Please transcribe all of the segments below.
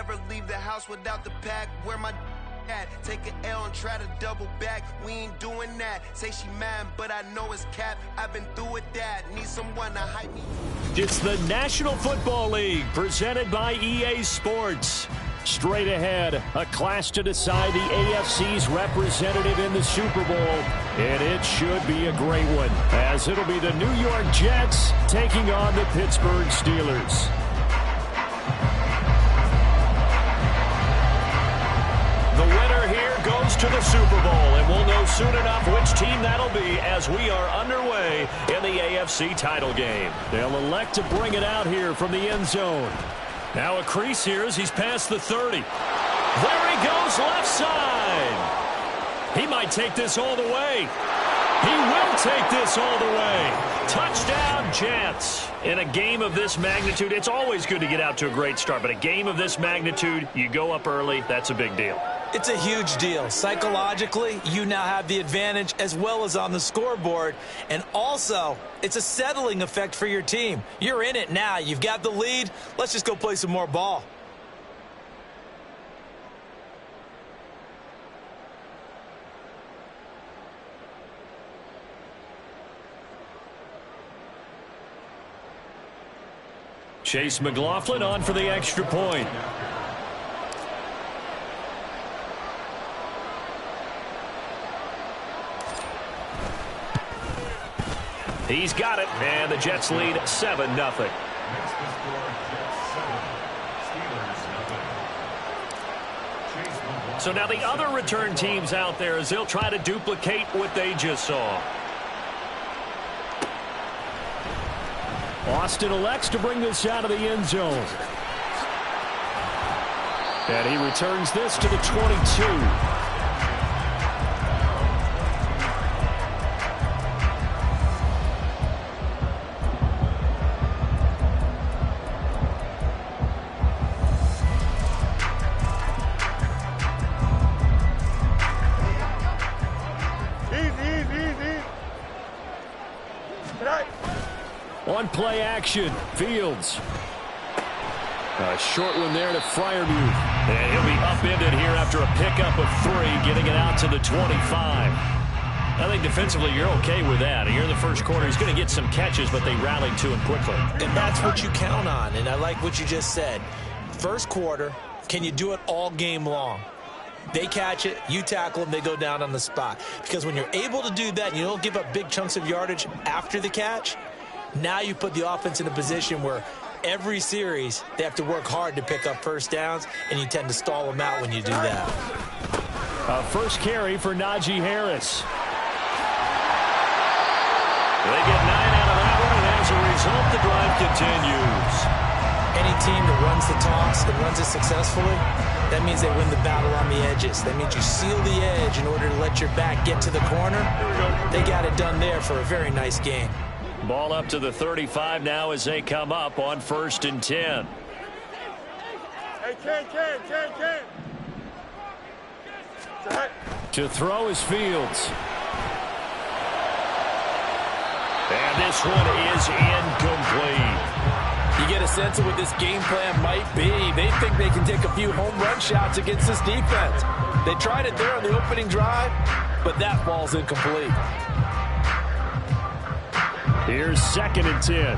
never leave the house without the pack. Where my at? Take an L and try to double back. We ain't doing that. Say she mad, but I know it's cap. I've been through with that. Need someone to hype me. It's the National Football League presented by EA Sports. Straight ahead, a clash to decide the AFC's representative in the Super Bowl. And it should be a great one, as it'll be the New York Jets taking on the Pittsburgh Steelers. The winner here goes to the Super Bowl, and we'll know soon enough which team that'll be as we are underway in the AFC title game. They'll elect to bring it out here from the end zone. Now a crease here as he's past the 30. There he goes, left side. He might take this all the way. He will take this all the way. Touchdown, Jets. In a game of this magnitude, it's always good to get out to a great start, but a game of this magnitude, you go up early, that's a big deal. It's a huge deal. Psychologically, you now have the advantage as well as on the scoreboard. And also, it's a settling effect for your team. You're in it now. You've got the lead. Let's just go play some more ball. Chase McLaughlin on for the extra point. He's got it, and the Jets lead 7-0. So now the other return teams out there as they'll try to duplicate what they just saw. Austin elects to bring this out of the end zone. And he returns this to the 22. On play action, Fields. A short one there to Freiermuth. And he'll be upended here after a pickup of 3, getting it out to the 25. I think defensively you're okay with that. Here in the first quarter, he's going to get some catches, but they rallied to him quickly. And that's what you count on, and I like what you just said. First quarter, can you do it all game long? They catch it, you tackle them, they go down on the spot. Because when you're able to do that and you don't give up big chunks of yardage after the catch, now you put the offense in a position where every series they have to work hard to pick up first downs, and you tend to stall them out when you do that. First carry for Najee Harris. They get 9 out of that one, and as a result, the drive continues. Any team that runs the toss, that runs it successfully, that means they win the battle on the edges. That means you seal the edge in order to let your back get to the corner. They got it done there for a very nice game. Ball up to the 35 now as they come up on 1st and 10. Hey, Ken. To throw is Fields. And this one is incomplete. You get a sense of what this game plan might be. They think they can take a few home run shots against this defense. They tried it there on the opening drive, but that ball's incomplete. Here's 2nd and 10.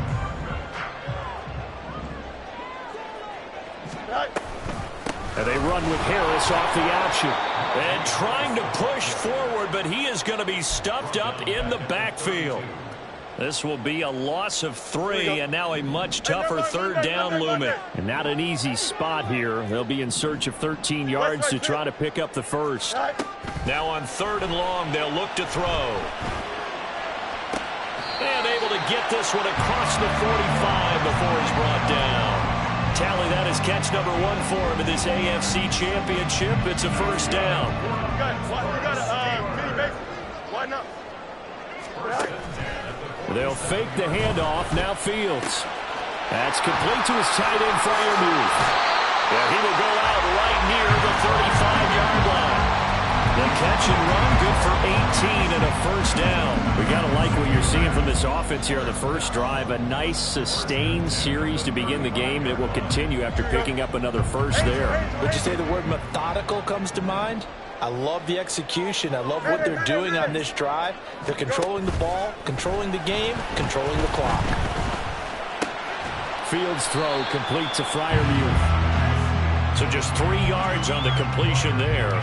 And they run with Harris off the option. And trying to push forward, but he is going to be stuffed up in the backfield. This will be a loss of 3, and now a much tougher 3rd down looming. And not an easy spot here. They'll be in search of 13 yards to try to pick up the first. Now on 3rd and long, they'll look to throw. And able to get this one across the 45 before he's brought down. Tally that is catch number 1 for him in this AFC Championship. It's a first down. They'll fake the handoff. Now Fields. That's complete to his tight end, Freiermuth. Yeah, he will go out right near the 35-yard line. The catch and run, good for and a first down. We got to like what you're seeing from this offense here on the first drive. A nice, sustained series to begin the game. It will continue after picking up another first there. Would you say the word methodical comes to mind? I love the execution. I love what they're doing on this drive. They're controlling the ball, controlling the game, controlling the clock. Fields throw complete to Freiermuth. So just 3 yards on the completion there.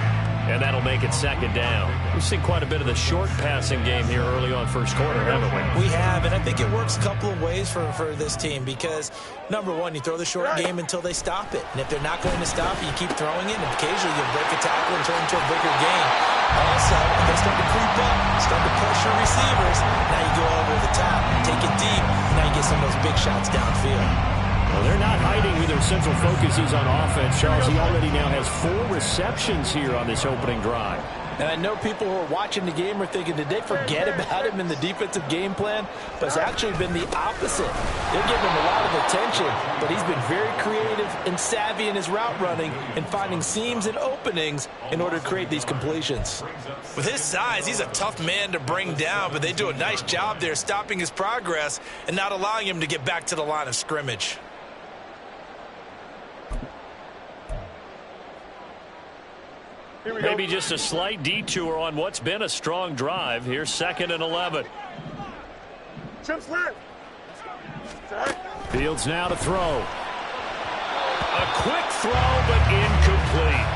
And that'll make it second down. We've seen quite a bit of the short passing game here early on first quarter, haven't we? We have, and I think it works a couple of ways for this team because, number one, you throw the short game until they stop it. And if they're not going to stop it, you keep throwing it, and occasionally you break a tackle and turn into a bigger game. Also, if they start to creep up, start to pressure receivers, now you go over the top, take it deep, now you get some of those big shots downfield. Well, they're not hiding who their central focus is on offense. Charles, he already now has 4 receptions here on this opening drive. And I know people who are watching the game are thinking, did they forget about him in the defensive game plan? But it's actually been the opposite. They're giving him a lot of attention, but he's been very creative and savvy in his route running and finding seams and openings in order to create these completions. With his size, he's a tough man to bring down, but they do a nice job there stopping his progress and not allowing him to get back to the line of scrimmage. Maybe just a slight detour on what's been a strong drive. Here's 2nd and 11. Fields now to throw. A quick throw, but incomplete.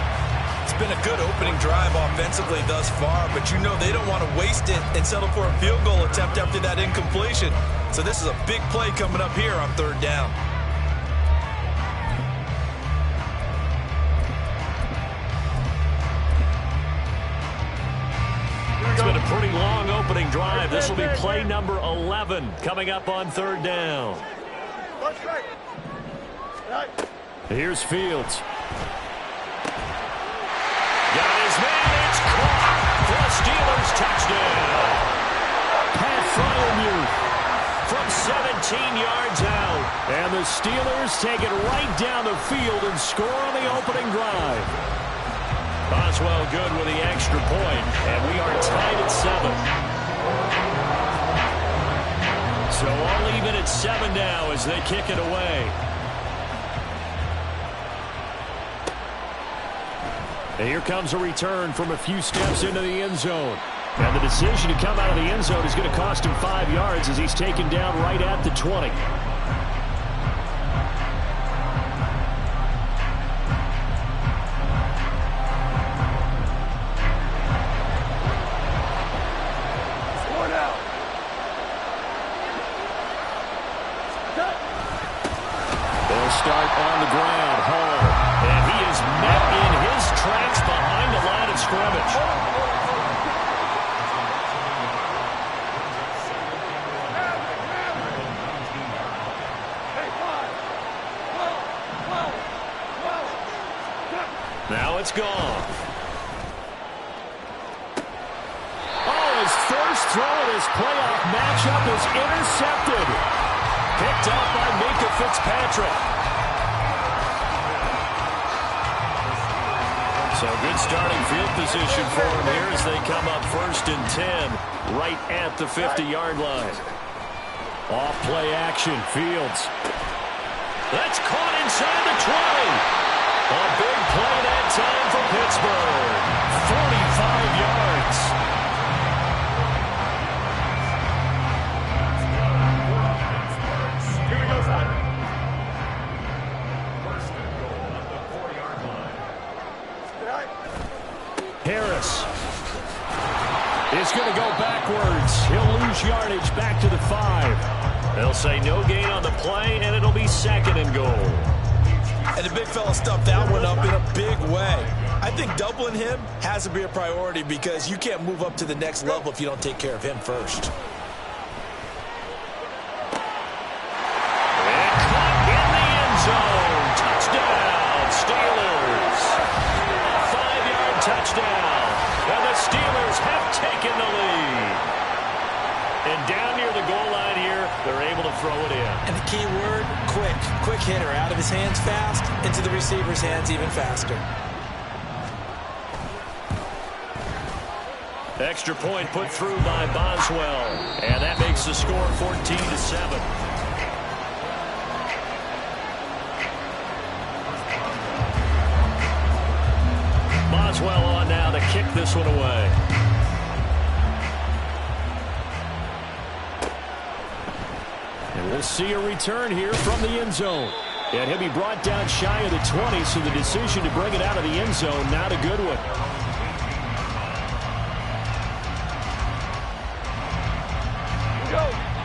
It's been a good opening drive offensively thus far, but you know they don't want to waste it and settle for a field goal attempt after that incompletion. So this is a big play coming up here on 3rd down. It's been a pretty long opening drive. This will be play number 11 coming up on 3rd down. Here's Fields. Got his man. It's caught for a Steelers touchdown. Pat Freiermuth from 17 yards out. And the Steelers take it right down the field and score on the opening drive. Boswell good with the extra point, and we are tied at 7. So all even at 7 now as they kick it away. And here comes a return from a few steps into the end zone. And the decision to come out of the end zone is going to cost him 5 yards as he's taken down right at the 20. Start on the ground, Hall, and he is met in his tracks behind the line of scrimmage. Now it's gone. Oh, his first throw in his playoff matchup is intercepted. Picked up by Minkah Fitzpatrick. So good starting field position for him here as they come up 1st and 10 right at the 50-yard line. Off play action, Fields. That's caught inside the 20. A big play that time for Pittsburgh. 45 yards. Harris is going to go backwards. He'll lose yardage back to the 5. They'll say no gain on the play, and it'll be 2nd and goal. And the big fella stuffed that one up in a big way. I think doubling him has to be a priority because you can't move up to the next level if you don't take care of him first. And caught in the end zone. Touchdown, Steelers. A 5-yard touchdown. And the Steelers have taken the lead. And down near the goal line here, they're able to throw it in. And the key word, quick. Quick hitter. Out of his hands fast, into the receiver's hands even faster. Extra point put through by Boswell. And that makes the score 14-7. Boswell on now to kick this one away. And we'll see a return here from the end zone. And he'll be brought down shy of the 20, so the decision to bring it out of the end zone, not a good one.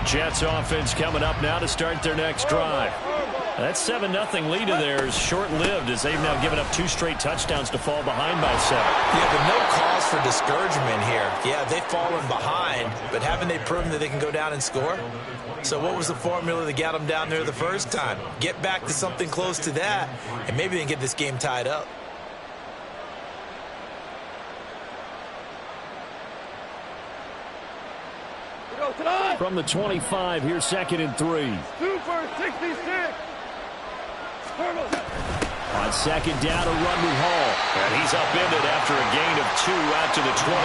Jets offense coming up now to start their next drive. That 7-0 lead of theirs short-lived as they've now given up 2 straight touchdowns to fall behind by 7. Yeah, but no cause for discouragement here. Yeah, they've fallen behind, but haven't they proven that they can go down and score? So what was the formula that got them down there the first time? Get back to something close to that, and maybe they can get this game tied up. From the 25, here's 2nd and 3. Super 66. On 2nd down, a run with Hall. And he's upended after a gain of 2 out to the 27.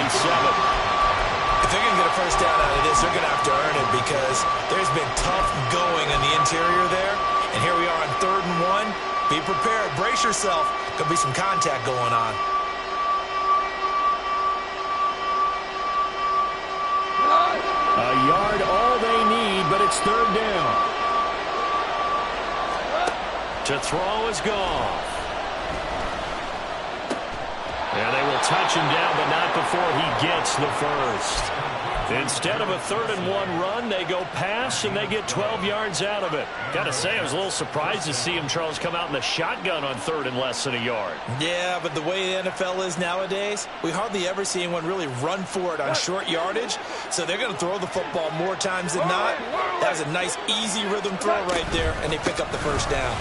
If they're going to get a first down out of this, they're going to have to earn it because there's been tough going in the interior there. And here we are on 3rd and 1. Be prepared. Brace yourself. Could be some contact going on. A yard all they need, but it's 3rd down. To throw is Goff. And they will touch him down, but not before he gets the first. Instead of a 3rd and 1 run, they go pass, and they get 12 yards out of it. Got to say, I was a little surprised to see him, Charles, come out in the shotgun on 3rd and less than a yard. Yeah, but the way the NFL is nowadays, we hardly ever see anyone really run for it on short yardage. So they're going to throw the football more times than not. That was a nice, easy rhythm throw right there, and they pick up the first down.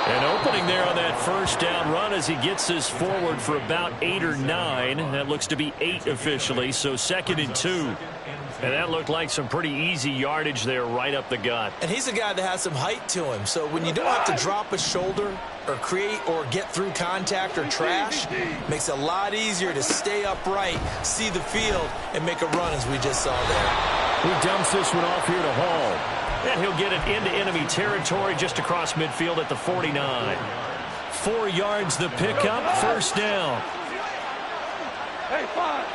An opening there on that first down run as he gets this forward for about 8 or 9. That looks to be 8 officially, so 2nd and 2. And that looked like some pretty easy yardage there right up the gut. And he's a guy that has some height to him, so when you don't have to drop a shoulder or create or get through contact or trash, makes it a lot easier to stay upright, see the field, and make a run as we just saw there. He dumps this one off here to Hall. And he'll get it into enemy territory just across midfield at the 49. 4 yards the pickup, first down. Hey, 5.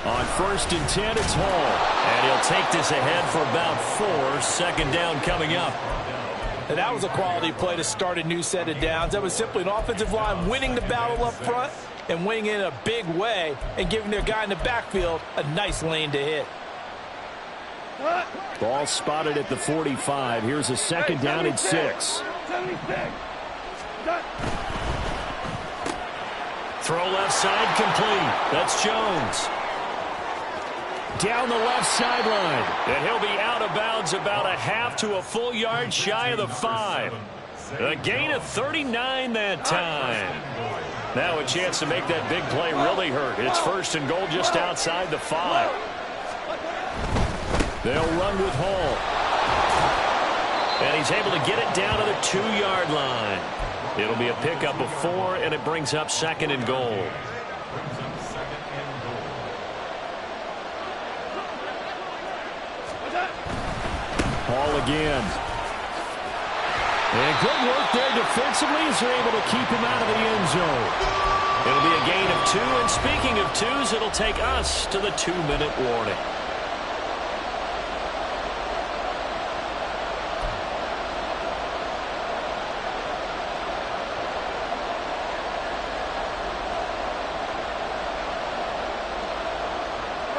On 1st and 10, it's Hall. And he'll take this ahead for about 4. 2nd down coming up. And that was a quality play to start a new set of downs. That was simply an offensive line winning the battle up front and winning it in a big way and giving their guy in the backfield a nice lane to hit. Ball spotted at the 45. Here's a 2nd down and 6. 76. Throw left side complete. That's Jones. Down the left sideline. And he'll be out of bounds about a half to a full yard shy of the 5. A gain of 39 that time. Now a chance to make that big play really hurt. It's 1st and goal just outside the 5. They'll run with Hall. And he's able to get it down to the 2-yard line. It'll be a pickup of 4, and it brings up 2nd and goal. Hall again. And good work there defensively as they're able to keep him out of the end zone. It'll be a gain of 2, and speaking of 2s, it'll take us to the 2-minute warning.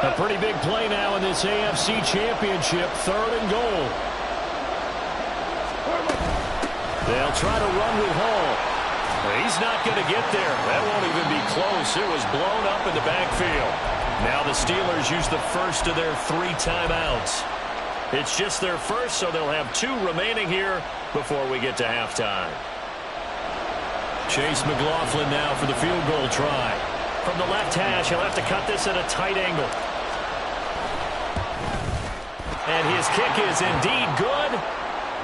A pretty big play now in this AFC Championship, 3rd and goal. They'll try to run with Hall. He's not going to get there. That won't even be close. It was blown up in the backfield. Now the Steelers use the first of their 3 timeouts. It's just their first, so they'll have 2 remaining here before we get to halftime. Chase McLaughlin now for the field goal try. From the left hash, he'll have to cut this at a tight angle. And his kick is indeed good.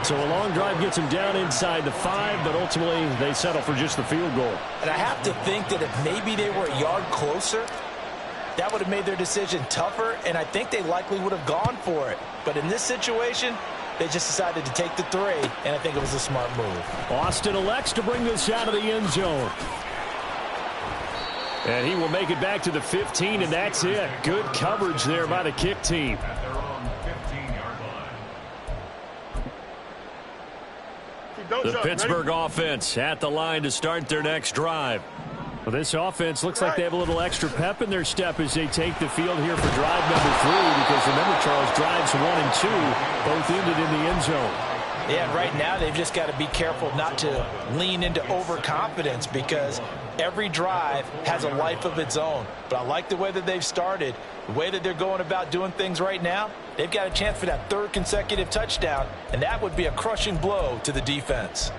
So a long drive gets them down inside the 5, but ultimately they settle for just the field goal. And I have to think that if maybe they were a yard closer, that would have made their decision tougher, and I think they likely would have gone for it. But in this situation, they just decided to take the 3, and I think it was a smart move. Austin elects to bring this out of the end zone. And he will make it back to the 15, and that's it. Good coverage there by the kick team. The Pittsburgh offense at the line to start their next drive. Well, this offense looks like they have a little extra pep in their step as they take the field here for drive number 3, because remember, Charles, drives 1 and 2 both ended in the end zone. Yeah, right now they've just got to be careful not to lean into overconfidence, because every drive has a life of its own. But I like the way that they've started, the way that they're going about doing things right now. They've got a chance for that 3rd consecutive touchdown, and that would be a crushing blow to the defense.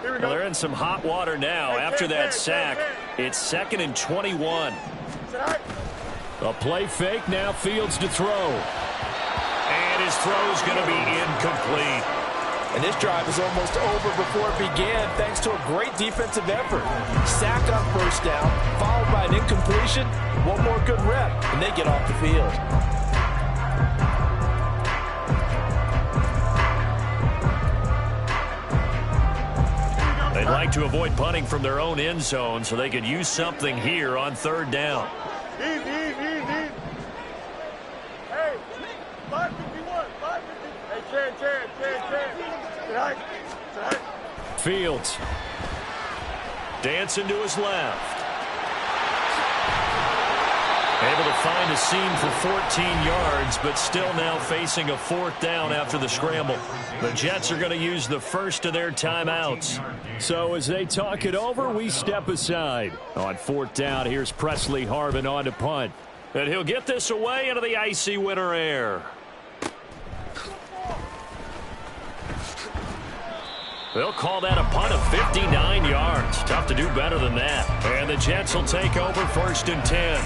Well, they're in some hot water now after that sack. It's 2nd and 21. A play fake, now Fields to throw. And his throw's going to be incomplete. And this drive is almost over before it began, thanks to a great defensive effort. Sack on first down, followed by an incompletion. One more good rep, and they get off the field. They'd like to avoid punting from their own end zone so they could use something here on 3rd down. Easy. Hey, 551, 550. Hey, Chad. Fields. Dancing to his left. Able to find a seam for 14 yards, but still now facing a 4th down after the scramble. The Jets are going to use the first of their timeouts. So as they talk it over, we step aside. On 4th down, here's Presley Harvin on to punt. And he'll get this away into the icy winter air. They'll call that a punt of 59 yards. Tough to do better than that. And the Jets will take over 1st and 10.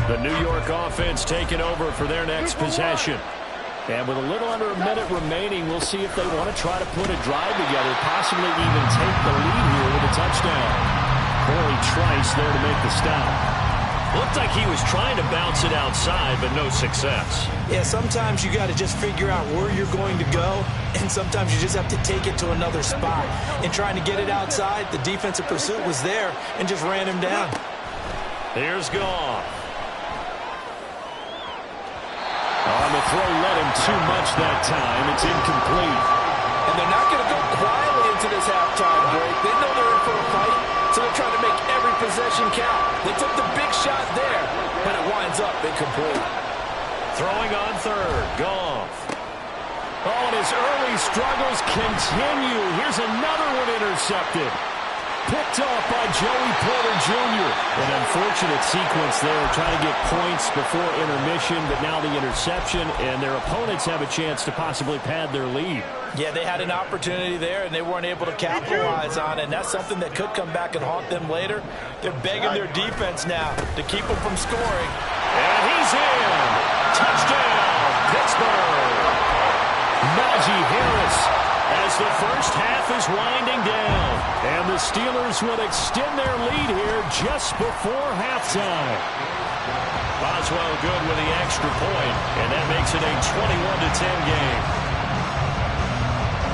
The New York offense taking over for their next possession. And with a little under a minute remaining, we'll see if they want to try to put a drive together, possibly even take the lead here with a touchdown. Corey Trice there to make the stop. Looked like he was trying to bounce it outside, but no success. Yeah, sometimes you got to just figure out where you're going to go, and sometimes you just have to take it to another spot. In trying to get it outside, the defensive pursuit was there and just ran him down. Here's Goff. On the throw, led him too much that time. It's incomplete. And they're not going to go quietly into this halftime break. They know they're in for a fight, so they're trying to make every possession count. They took the big shot there, but it winds up incomplete. Throwing on 3rd, Goff. Oh, and his early struggles continue. Here's another one intercepted. Picked off by Joey Porter Jr. An unfortunate sequence there, trying to get points before intermission, but now the interception, and their opponents have a chance to possibly pad their lead. Yeah, they had an opportunity there, and they weren't able to capitalize on it, and that's something that could come back and haunt them later. They're begging their defense now to keep them from scoring. And he's in. Touchdown, Pittsburgh. Najee Harris, as the first half is winding down. And the Steelers will extend their lead here just before halftime. Boswell good with the extra point, and that makes it a 21-10 game.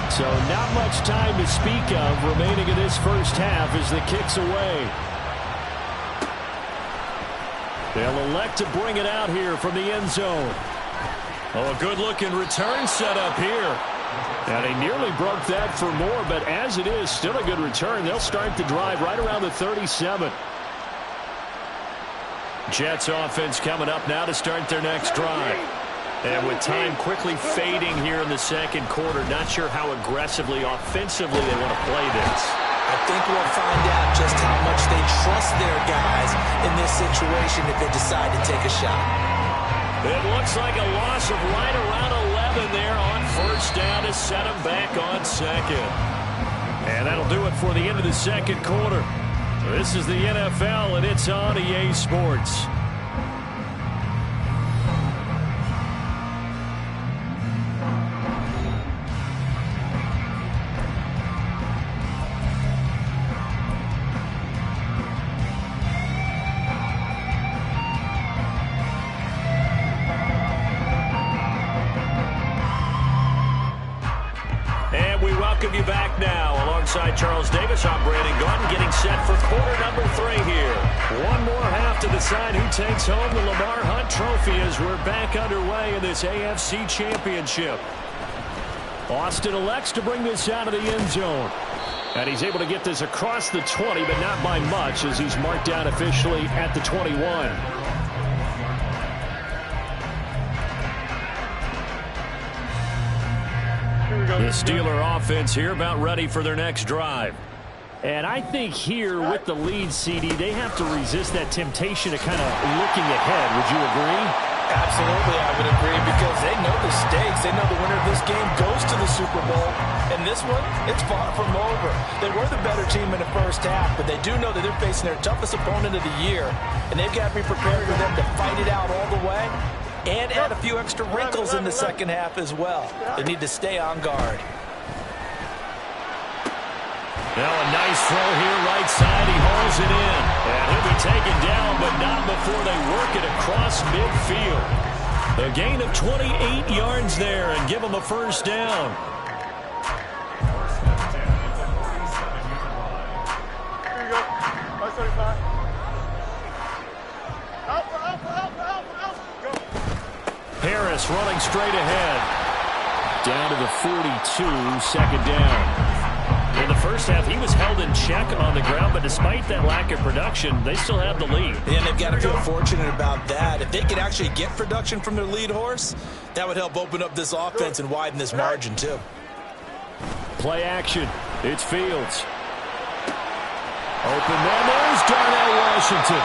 So not much time to speak of remaining in this first half as the kick's away. They'll elect to bring it out here from the end zone. Oh, a good-looking return set up here. And he nearly broke that for more, but as it is, still a good return. They'll start the drive right around the 37. Jets offense coming up now to start their next drive. And with time quickly fading here in the second quarter, not sure how aggressively, offensively they want to play this. I think we'll find out just how much they trust their guys in this situation if they decide to take a shot. It looks like a loss of right around 11. 7 there on first down to set him back on second. And that'll do it for the end of the second quarter. This is the NFL, and it's on EA Sports. You back now alongside Charles Davis. I'm Brandon Gordon getting set for quarter number 3 here. One more half to decide who takes home the Lamar Hunt Trophy as we're back underway in this AFC Championship. Austin elects to bring this out of the end zone. And he's able to get this across the 20, but not by much as he's marked down officially at the 21. The Steeler offense here about ready for their next drive. And I think here with the lead, CD, they have to resist that temptation of kind of looking ahead. Would you agree? Absolutely, I would agree, because they know the stakes. They know the winner of this game goes to the Super Bowl. And this one, it's far from over. They were the better team in the first half, but they do know that they're facing their toughest opponent of the year. And they've got to be prepared for them to fight it out all the way and add a few extra wrinkles in the second half as well. They need to stay on guard. Now a nice throw here, right side. He hauls it in. And he'll be taken down, but not before they work it across midfield. A gain of 28 yards there and give him a first down. Here you go. 575. Go. Harris running straight ahead. Down to the 42, second down. In the first half, he was held in check on the ground, but despite that lack of production, they still have the lead. And they've got to feel fortunate about that. If they could actually get production from their lead horse, that would help open up this offense and widen this margin too. Play action. It's Fields. Open man. There's Darnell Washington.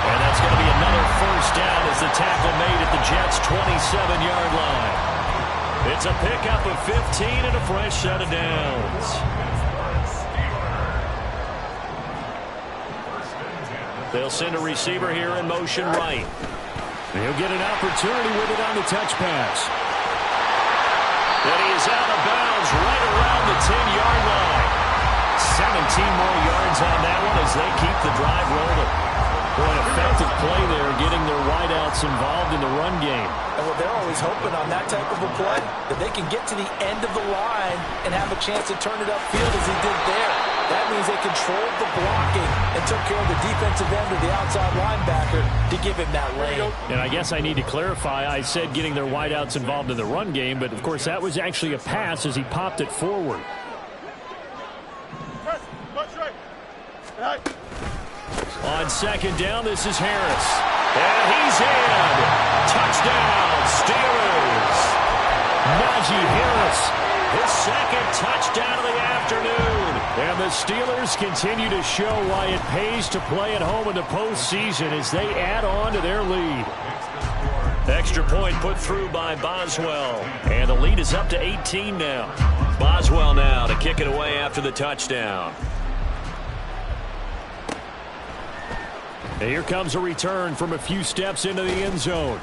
And that's going to be another first down as the tackle made at the Jets' 27-yard line. It's a pickup of 15 and a fresh set of downs. They'll send a receiver here in motion right. He'll get an opportunity with it on the touch pass. And he is out of bounds right around the 10-yard line. 17 more yards on that one as they keep the drive rolling. Boy, an effective play there, getting their wideouts involved in the run game. And what they're always hoping on that type of a play, that they can get to the end of the line and have a chance to turn it upfield as he did there. That means they controlled the blocking and took care of the defensive end or the outside linebacker to give him that lane. And I guess I need to clarify, I said getting their wideouts involved in the run game, but of course that was actually a pass as he popped it forward. On second down, this is Harris. And he's in. Touchdown, Steelers. Najee Harris, his second touchdown of the afternoon. And the Steelers continue to show why it pays to play at home in the postseason as they add on to their lead. Extra point put through by Boswell. And the lead is up to 18 now. Boswell now to kick it away after the touchdown. And here comes a return from a few steps into the end zone.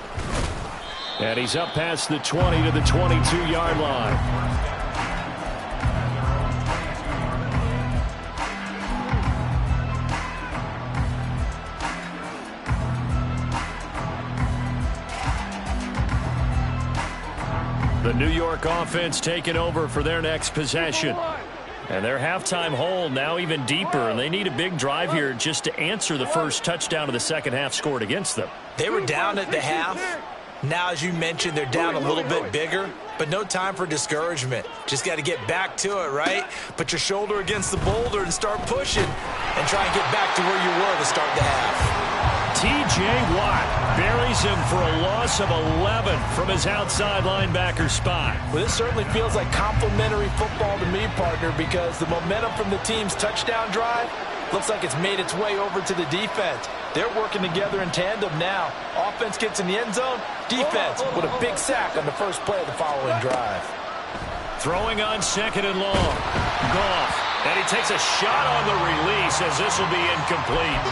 And he's up past the 20 to the 22-yard line. The New York offense taking over for their next possession. And their halftime hole now even deeper, and they need a big drive here just to answer the first touchdown of the second half scored against them. They were down at the half. Now, as you mentioned, they're down a little bit bigger, but no time for discouragement. Just got to get back to it, right? Put your shoulder against the boulder and start pushing and try and get back to where you were to start the half. T.J. Watt buries him for a loss of 11 from his outside linebacker spot. Well, this certainly feels like complimentary football to me, partner, because the momentum from the team's touchdown drive Looks like it's made its way over to the defense. They're working together in tandem now. Offense gets in the end zone. Defense with a big sack on the first play of the following drive. Throwing on 2nd and long. Goff. And he takes a shot on the release as this will be incomplete.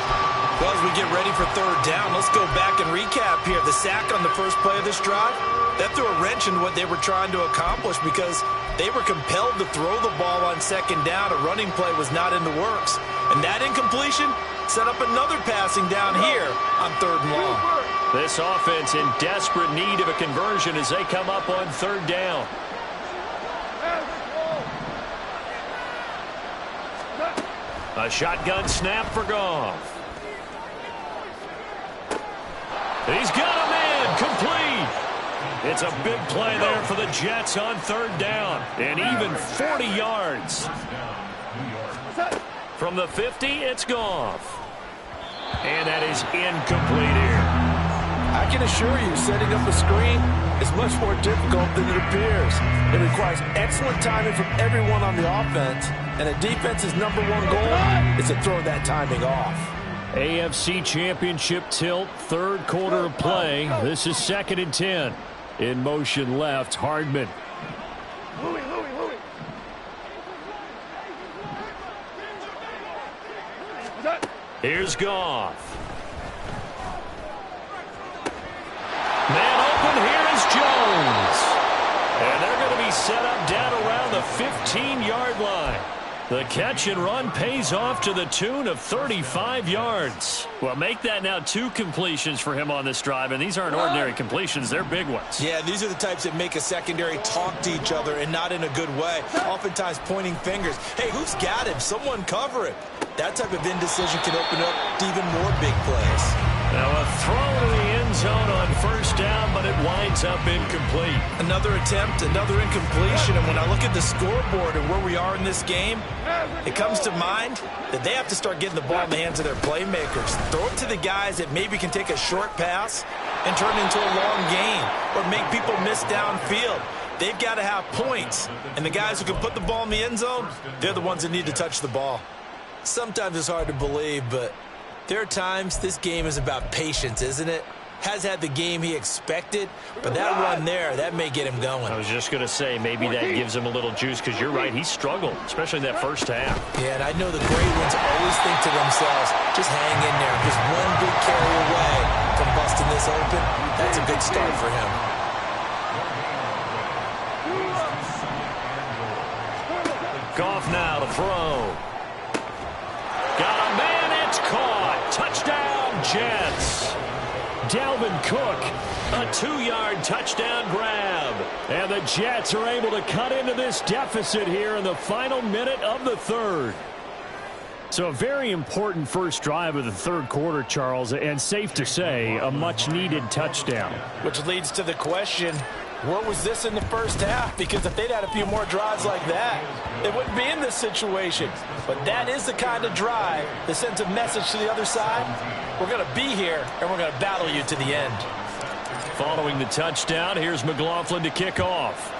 Well, as we get ready for 3rd down, let's go back and recap here. The sack on the first play of this drive, that threw a wrench into what they were trying to accomplish because they were compelled to throw the ball on 2nd down. A running play was not in the works. And that incompletion set up another passing down here on 3rd and long. This offense in desperate need of a conversion as they come up on 3rd down. A shotgun snap for Goff. He's got him in. Complete. It's a big play there for the Jets on 3rd down. And even 40 yards. From the 50, it's Goff. And that is incomplete here. I can assure you, setting up a screen is much more difficult than it appears. It requires excellent timing from everyone on the offense, and a defense's #1 goal is to throw that timing off. AFC Championship tilt, 3rd quarter of play. This is 2nd and 10. In motion left, Hardman. Here's Goff. Man open, here is Jones. And they're going to be set up down around the 15-yard line. The catch and run pays off to the tune of 35 yards. Well, make that now 2 completions for him on this drive, and these aren't ordinary completions. They're big ones. Yeah, these are the types that make a secondary talk to each other and not in a good way, oftentimes pointing fingers. Hey, who's got him? Someone cover it. That type of indecision can open up to even more big plays. Now a throw to the end zone on 1st down, but it winds up incomplete. Another attempt, another incompletion, and when I look at the scoreboard and where we are in this game, it comes to mind that they have to start getting the ball in the hands of their playmakers. Throw it to the guys that maybe can take a short pass and turn it into a long gain or make people miss downfield. They've got to have points, and the guys who can put the ball in the end zone, they're the ones that need to touch the ball. Sometimes it's hard to believe, but there are times this game is about patience, isn't it? Has had the game he expected, but that run there, that may get him going. I was just going to say, maybe that gives him a little juice, because you're right, he struggled, especially in that 1st half. Yeah, and I know the great ones always think to themselves, just hang in there. Just one big carry away from busting this open. That's a good start for him. Goff now to throw. Got a man, it's caught. Touchdown, Jets. Dalvin Cook, a 2-yard touchdown grab. And the Jets are able to cut into this deficit here in the final minute of the 3rd. So a very important first drive of the 3rd quarter, Charles, and safe to say, a much-needed touchdown. Which leads to the question, where was this in the 1st half? Because if they'd had a few more drives like that, they wouldn't be in this situation. But that is the kind of drive that sends a message to the other side. We're going to be here, and we're going to battle you to the end. Following the touchdown, here's McLaughlin to kick off.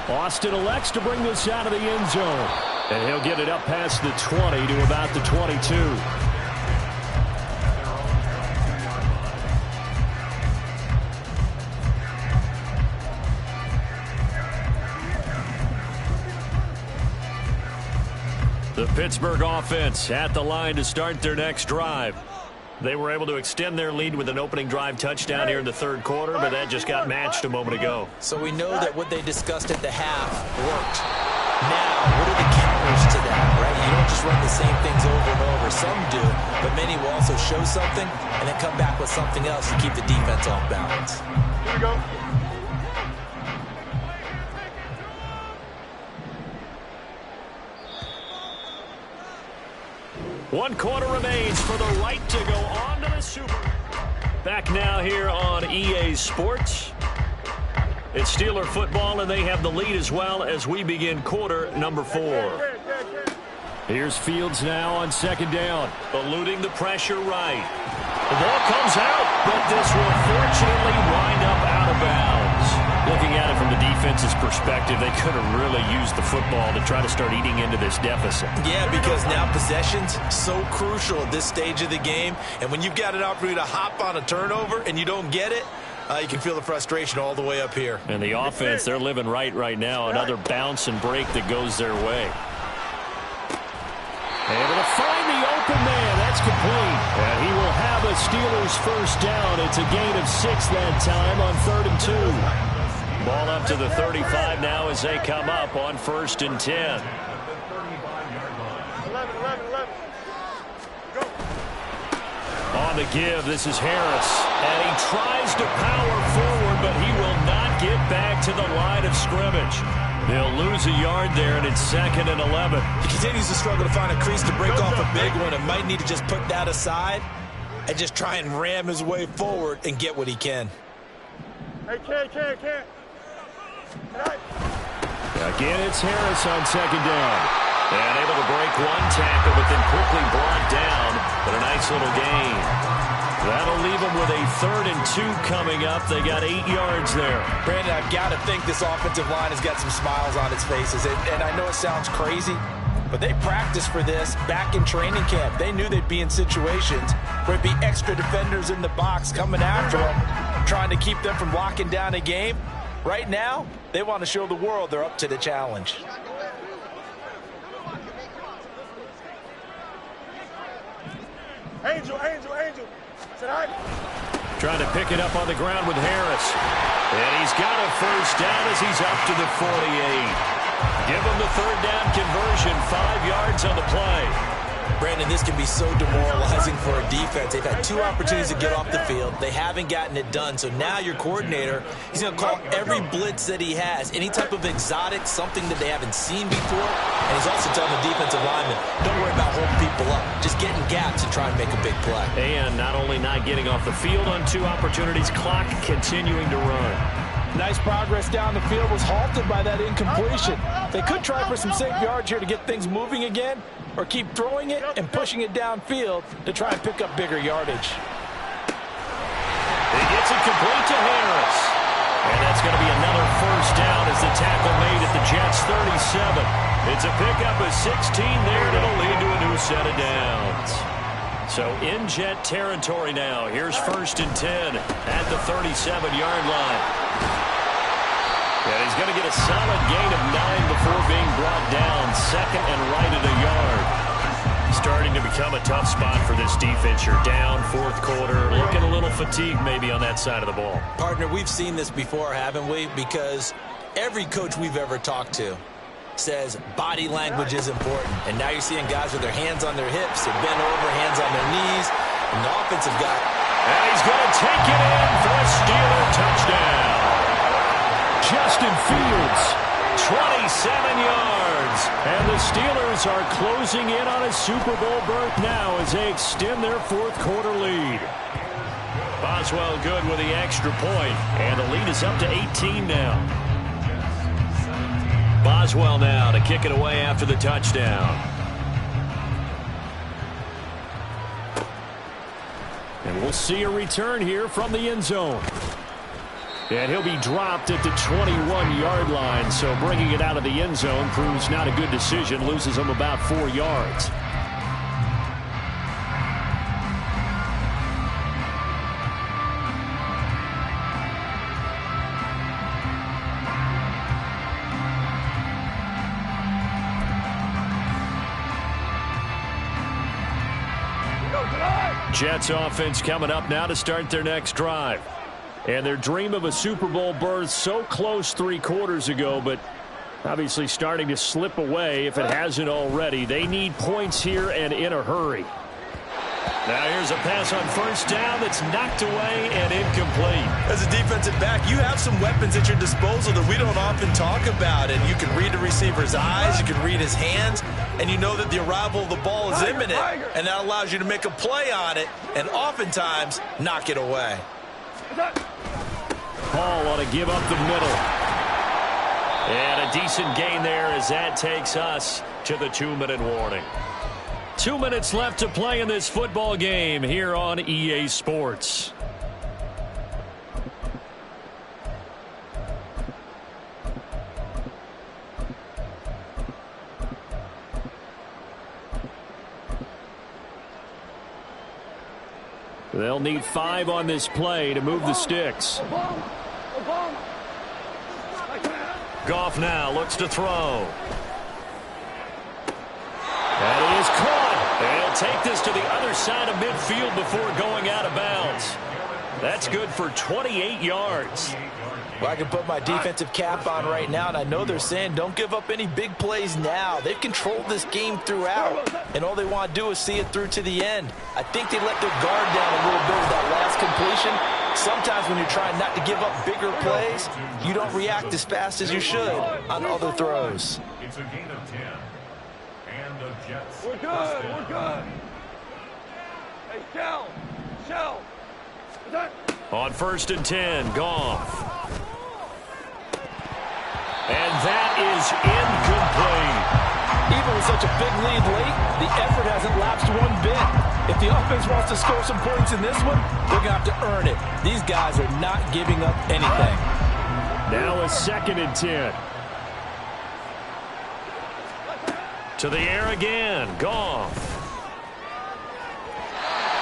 Austin elects to bring this out of the end zone. And he'll get it up past the 20 to about the 22. The Pittsburgh offense at the line to start their next drive. They were able to extend their lead with an opening drive touchdown here in the 3rd quarter, but that just got matched a moment ago. So we know that what they discussed at the half worked. Now, what are the counters to that, right? You don't just run the same things over and over. Some do, but many will also show something and then come back with something else to keep the defense off balance. Here we go. One quarter remains for the right to go on to the Super. Back now here on EA Sports. It's Steeler football, and they have the lead as well as we begin quarter number 4. Here's Fields now on 2nd down, eluding the pressure right. The ball comes out, but this will fortunately wind up out of bounds. Looking at it from the defense's perspective, they could have really used the football to try to start eating into this deficit. Yeah, because now possession's so crucial at this stage of the game. And when you've got an opportunity to hop on a turnover and you don't get it, you can feel the frustration all the way up here. And the offense, they're living right now. Another bounce and break that goes their way. Able to find the open man. That's complete. And he will have a Steelers first down. It's a gain of 6 that time on 3rd and 2. Ball up to the 35 now as they come up on 1st and 10. 11. Go. On the give, this is Harris. And he tries to power forward, but he will not get back to the line of scrimmage. They'll lose a yard there, and it's 2nd and 11. He continues to struggle to find a crease to break off a big one and might need to just put that aside and just try and ram his way forward and get what he can. Hey, can't. Again, it's Harris on 2nd down. And able to break one tackle, but then quickly brought down. But a nice little gain. That'll leave them with a 3rd and 2 coming up. They got 8 yards there. Brandon, I've got to think this offensive line has got some smiles on its faces. And I know it sounds crazy, but they practiced for this back in training camp. They knew they'd be in situations where it'd be extra defenders in the box coming after them, trying to keep them from locking down a game. Right now, they want to show the world they're up to the challenge. Angel. Trying to pick it up on the ground with Harris. And he's got a first down as he's up to the 48. Give him the 3rd down conversion, 5 yards on the play. Brandon, this can be so demoralizing for a defense. They've had 2 opportunities to get off the field. They haven't gotten it done. So now your coordinator, he's going to call every blitz that he has, any type of exotic, something that they haven't seen before. And he's also telling the defensive lineman, don't worry about holding people up. Just get in gaps and try and make a big play. And not only not getting off the field on 2 opportunities, clock continuing to run. Nice progress down the field was halted by that incompletion. They could try for some safe yards here to get things moving again, or keep throwing it and pushing it downfield to try and pick up bigger yardage. He gets it complete to Harris. And that's going to be another first down as the tackle made at the Jets' 37. It's a pickup of 16 there that'll lead to a new set of downs. So in Jet territory now. Here's 1st and 10 at the 37-yard line. And he's going to get a solid gain of 9 before being brought down. 2nd and right at a yard. Starting to become a tough spot for this defense. You're down 4th quarter. Looking a little fatigued maybe on that side of the ball. Partner, we've seen this before, haven't we? Because every coach we've ever talked to says body language is important. And now you're seeing guys with their hands on their hips, they're bent over, hands on their knees, and the offensive guy. And he's going to take it in for a Steeler touchdown. Justin Fields, 27 yards. And the Steelers are closing in on a Super Bowl berth now as they extend their 4th quarter lead. Boswell good with the extra point, and the lead is up to 18 now. Boswell now to kick it away after the touchdown. And we'll see a return here from the end zone. And he'll be dropped at the 21-yard line, so bringing it out of the end zone proves not a good decision, loses him about 4 yards. Jets offense coming up now to start their next drive. And their dream of a Super Bowl berth so close 3 quarters ago, but obviously starting to slip away if it hasn't already. They need points here and in a hurry. Now here's a pass on 1st down that's knocked away and incomplete. As a defensive back, you have some weapons at your disposal that we don't often talk about. And you can read the receiver's eyes, you can read his hands, and you know that the arrival of the ball is imminent. And that allows you to make a play on it and oftentimes knock it away. Paul ought to give up the middle. And a decent gain there as that takes us to the 2-minute warning. 2 minutes left to play in this football game here on EA Sports. They'll need 5 on this play to move the sticks. Goff now looks to throw. And he is caught. And he'll take this to the other side of midfield before going out of bounds. That's good for 28 yards. Well, I can put my defensive cap on right now, and I know they're saying don't give up any big plays now. They've controlled this game throughout, and all they want to do is see it through to the end. I think they let their guard down a little bit with that last completion. Sometimes when you're trying not to give up bigger plays, you don't react as fast as you should on other throws. It's a gain of 10. And the Jets. We're good. We're good. Hey, Shell. On 1st and 10, Goff. And that is incomplete. Even with such a big lead late, the effort hasn't lapsed one bit. If the offense wants to score some points in this one, they're going to have to earn it. These guys are not giving up anything. Now a 2nd and 10. To the air again, Goff.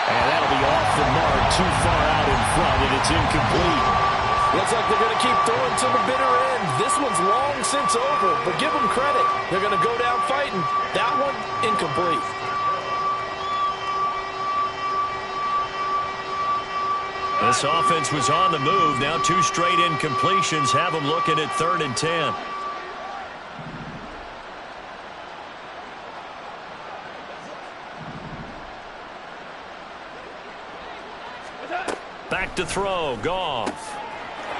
And that'll be off the mark, too far out in front, and it's incomplete. Looks like they're going to keep throwing to the bitter end. This one's long since over, but give them credit. They're going to go down fighting. That one, incomplete. This offense was on the move. Now 2 straight incompletions have them looking at 3rd and 10. Back to throw, Goff.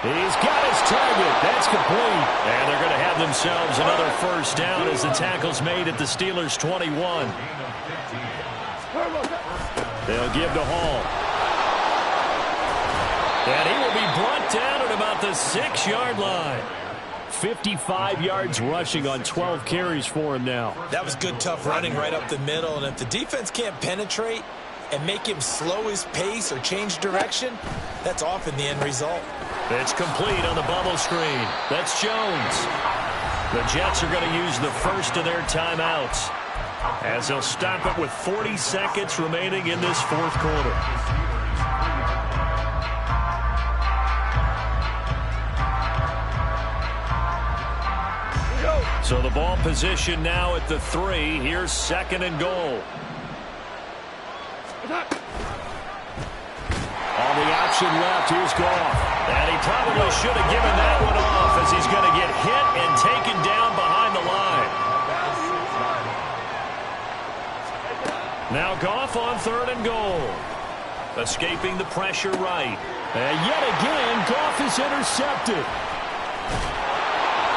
He's got his target. That's complete. And they're going to have themselves another 1st down as the tackle's made at the Steelers' 21. They'll give to Hall. And he will be brought down at about the 6-yard line. 55 yards rushing on 12 carries for him now. That was good, tough running right up the middle. And if the defense can't penetrate and make him slow his pace or change direction, that's often the end result. It's complete on the bubble screen. That's Jones. The Jets are going to use the first of their timeouts as they'll stop it with 40 seconds remaining in this 4th quarter. So the ball position now at the 3. Here's 2nd and goal. On the option left, here's Goff. And he probably should have given that one off as he's going to get hit and taken down behind the line. Now Goff on 3rd and goal. Escaping the pressure right. And yet again, Goff is intercepted.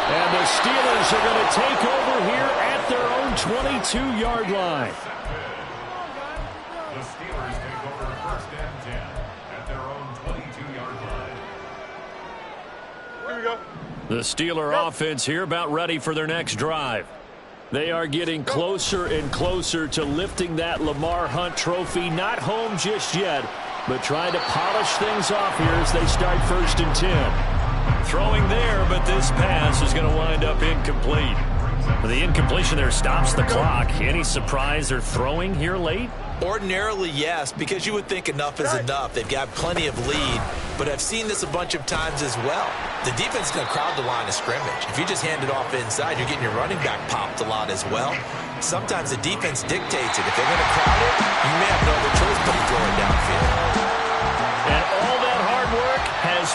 And the Steelers are going to take over here at their own 22-yard line. The Steelers take over 1st and 10 at their own 22-yard line. Here we go. The Steeler offense here about ready for their next drive. They are getting closer and closer to lifting that Lamar Hunt trophy. Not home just yet, but trying to polish things off here as they start 1st and 10. Throwing there, but this pass is going to wind up incomplete. The incompletion there stops the clock. Any surprise they're throwing here late? Ordinarily, yes, because you would think enough is enough. They've got plenty of lead, but I've seen this a bunch of times as well. The defense is going to crowd the line of scrimmage. If you just hand it off inside, you're getting your running back popped a lot as well. Sometimes the defense dictates it. If they're going to crowd it, you may have no other choice but to throw it downfield.